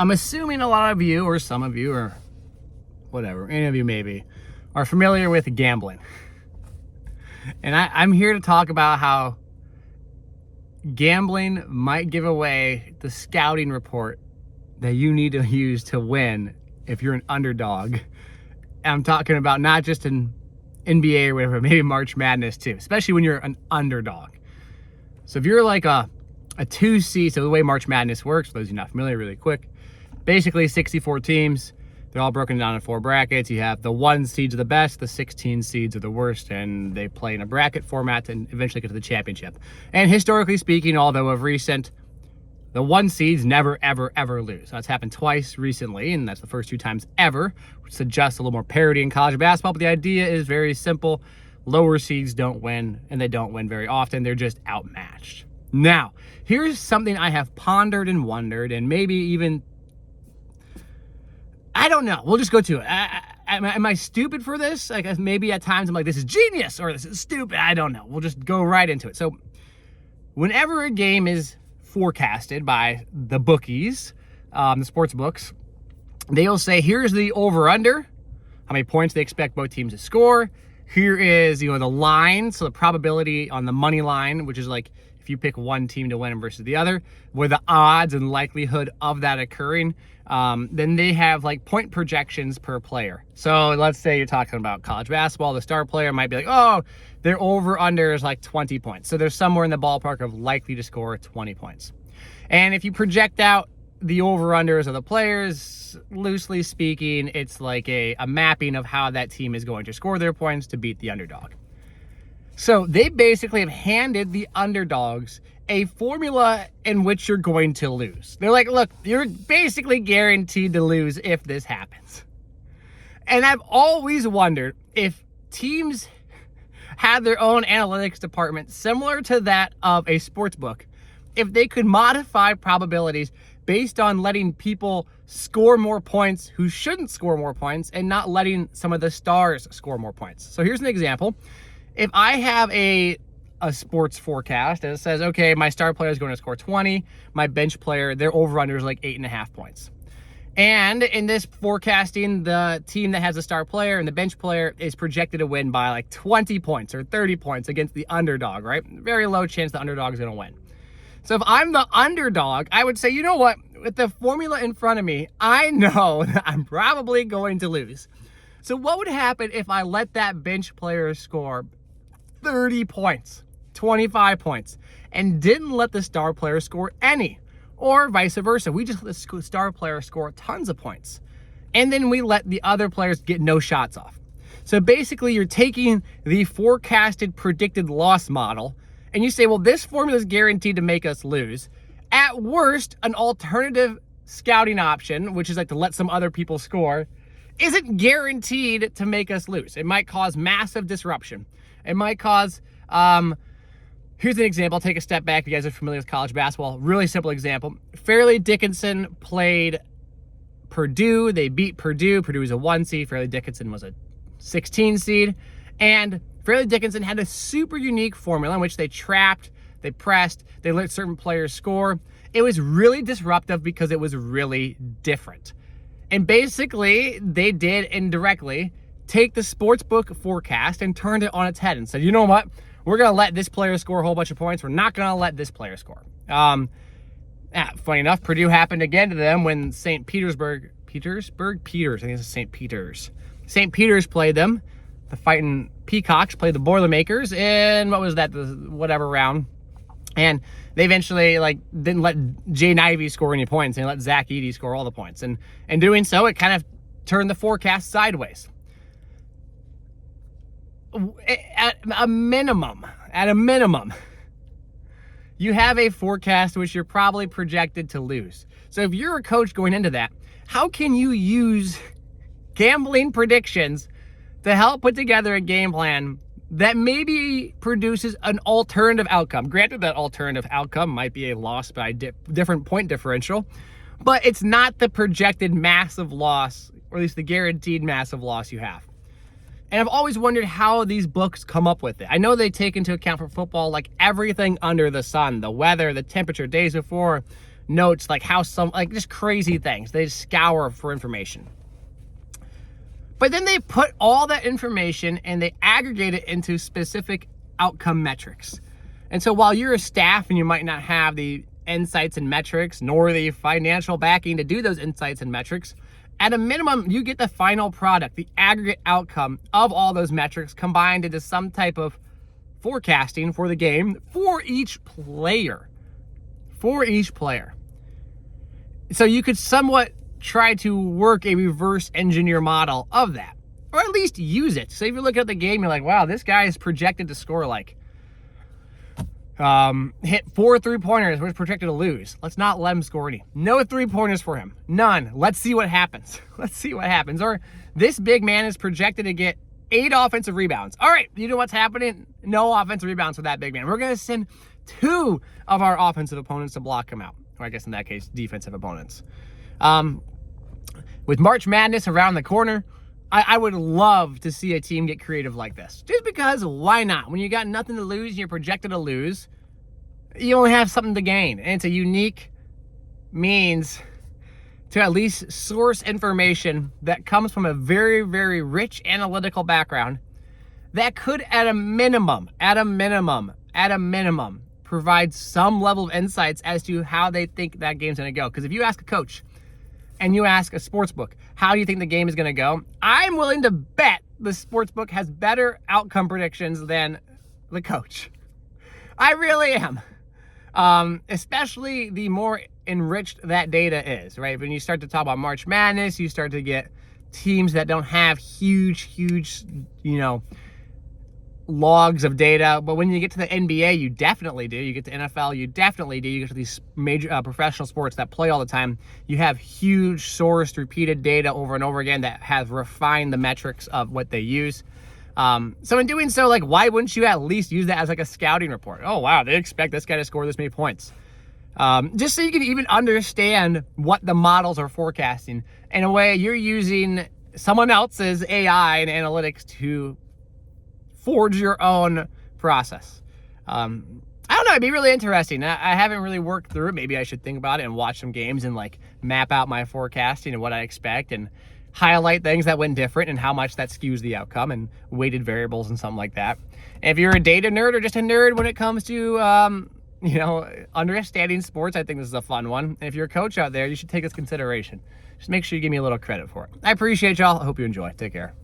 I'm assuming a lot of you, or some of you, or whatever, any of you maybe, are familiar with gambling. And I'm here to talk about how gambling might give away the scouting report that you need to use to win if you're an underdog. And I'm talking about not just in NBA or whatever, maybe March Madness too, especially when you're an underdog. So if you're like a 2 seed, so the way March Madness works, for those of you not familiar, really quick, basically 64 teams, they're all broken down in 4 brackets. You have the 1 seeds are the best, the 16 seeds are the worst, and they play in a bracket format and eventually get to the championship. And historically speaking, although of recent, the 1 seeds never, ever, ever lose. That's happened twice recently, and that's the first 2 times ever, which suggests a little more parity in college basketball. But the idea is very simple. Lower seeds don't win, and they don't win very often. They're just outmatched. Now, here's something I have pondered and wondered, and maybe even, I don't know. We'll just go to it. Am I stupid for this? Like, maybe at times I'm like, this is genius, or this is stupid. I don't know. We'll just go right into it. So whenever a game is forecasted by the bookies, the sports books, they'll say, here's the over-under, how many points they expect both teams to score. Here is, the line, so the probability on the money line, which is like if you pick one team to win versus the other, with the odds and likelihood of that occurring. Then they have like point projections per player. So let's say you're talking about college basketball, the star player might be like, oh, their over-under is like 20 points. So they're somewhere in the ballpark of likely to score 20 points. And if you project out the over-unders of the players, loosely speaking, it's like a mapping of how that team is going to score their points to beat the underdog. So they basically have handed the underdogs a formula in which you're going to lose. They're like, look, you're basically guaranteed to lose if this happens. And I've always wondered if teams had their own analytics department similar to that of a sports book, if they could modify probabilities based on letting people score more points who shouldn't score more points and not letting some of the stars score more points. So here's an example. If I have a sports forecast and it says, okay, my star player is going to score 20, my bench player, their over-under is like 8.5 points. And in this forecasting, the team that has a star player and the bench player is projected to win by like 20 points or 30 points against the underdog, right? Very low chance the underdog is going to win. So if I'm the underdog, I would say, you know what? With the formula in front of me, I know that I'm probably going to lose. So what would happen if I let that bench player score 30 points, 25 points, and didn't let the star player score any? Or vice versa. We just let the star player score tons of points. And then we let the other players get no shots off. So basically, you're taking the forecasted predicted loss model, and you say, well, this formula is guaranteed to make us lose. At worst, an alternative scouting option, which is like to let some other people score, isn't guaranteed to make us lose. It might cause massive disruption. It might cause, here's an example. I'll take a step back if you guys are familiar with college basketball. Really simple example. Fairleigh Dickinson played Purdue. They beat Purdue. Purdue was a 1 seed. Fairleigh Dickinson was a 16 seed. And Fairleigh Dickinson had a super unique formula in which they trapped, they pressed, they let certain players score. It was really disruptive because it was really different. And basically, they did indirectly take the sportsbook forecast and turned it on its head and said, you know what? We're going to let this player score a whole bunch of points. We're not going to let this player score. Funny enough, Purdue happened again to them when St. Peters, I think it's St. Peters. St. Peters played them. The Fighting Peacocks played the Boilermakers in, what was that, the whatever round. And they eventually didn't let Jay Ivey score any points. They let Zach Edey score all the points. And in doing so, it kind of turned the forecast sideways. At a minimum, you have a forecast which you're probably projected to lose. So if you're a coach going into that, how can you use gambling predictions to help put together a game plan that maybe produces an alternative outcome? Granted, that alternative outcome might be a loss by different point differential, but it's not the projected massive loss, or at least the guaranteed massive loss you have. And I've always wondered how these books come up with it. I know they take into account for football like everything under the sun, the weather, the temperature, days before, notes, like how some, like just crazy things. They scour for information. But then they put all that information and they aggregate it into specific outcome metrics. And so while you're a staff and you might not have the insights and metrics, nor the financial backing to do those insights and metrics, at a minimum, you get the final product, the aggregate outcome of all those metrics combined into some type of forecasting for the game for each player. For each player. So you could somewhat try to work a reverse engineer model of that, or at least use it. So if you're looking at the game, you're like, wow, this guy is projected to score like hit 4 3-pointers, we're projected to lose. Let's not let him score any. No 3-pointers for him. None. Let's see what happens. Let's see what happens. Or this big man is projected to get 8 offensive rebounds. All right, you know what's happening? No offensive rebounds for that big man. We're going to send 2 of our offensive opponents to block him out. Or I guess in that case, defensive opponents. With March Madness around the corner, I would love to see a team get creative like this. Just because, why not? When you got nothing to lose and you're projected to lose, you only have something to gain. And it's a unique means to at least source information that comes from a very, very rich analytical background that could, at a minimum, provide some level of insights as to how they think that game's going to go. Because if you ask a coach and you ask a sports book, how do you think the game is going to go? I'm willing to bet the sports book has better outcome predictions than the coach. I really am. Especially the more enriched that data is, right? When you start to talk about March Madness, you start to get teams that don't have huge, logs of data. But when you get to the NBA, you definitely do. You get to NFL, you definitely do. You get to these major professional sports that play all the time. You have huge sourced, repeated data over and over again that has refined the metrics of what they use. So in doing so, like, why wouldn't you at least use that as like a scouting report? Oh, wow, they expect this guy to score this many points. Just so you can even understand what the models are forecasting. In a way, you're using someone else's AI and analytics to forge your own process. I don't know, it'd be really interesting. I haven't really worked through it. Maybe I should think about it and watch some games and like map out my forecasting and what I expect and highlight things that went different and how much that skews the outcome and weighted variables and something like that. And if you're a data nerd or just a nerd when it comes to, understanding sports, I think this is a fun one. And if you're a coach out there, you should take this consideration. Just make sure you give me a little credit for it. I appreciate y'all. I hope you enjoy. Take care.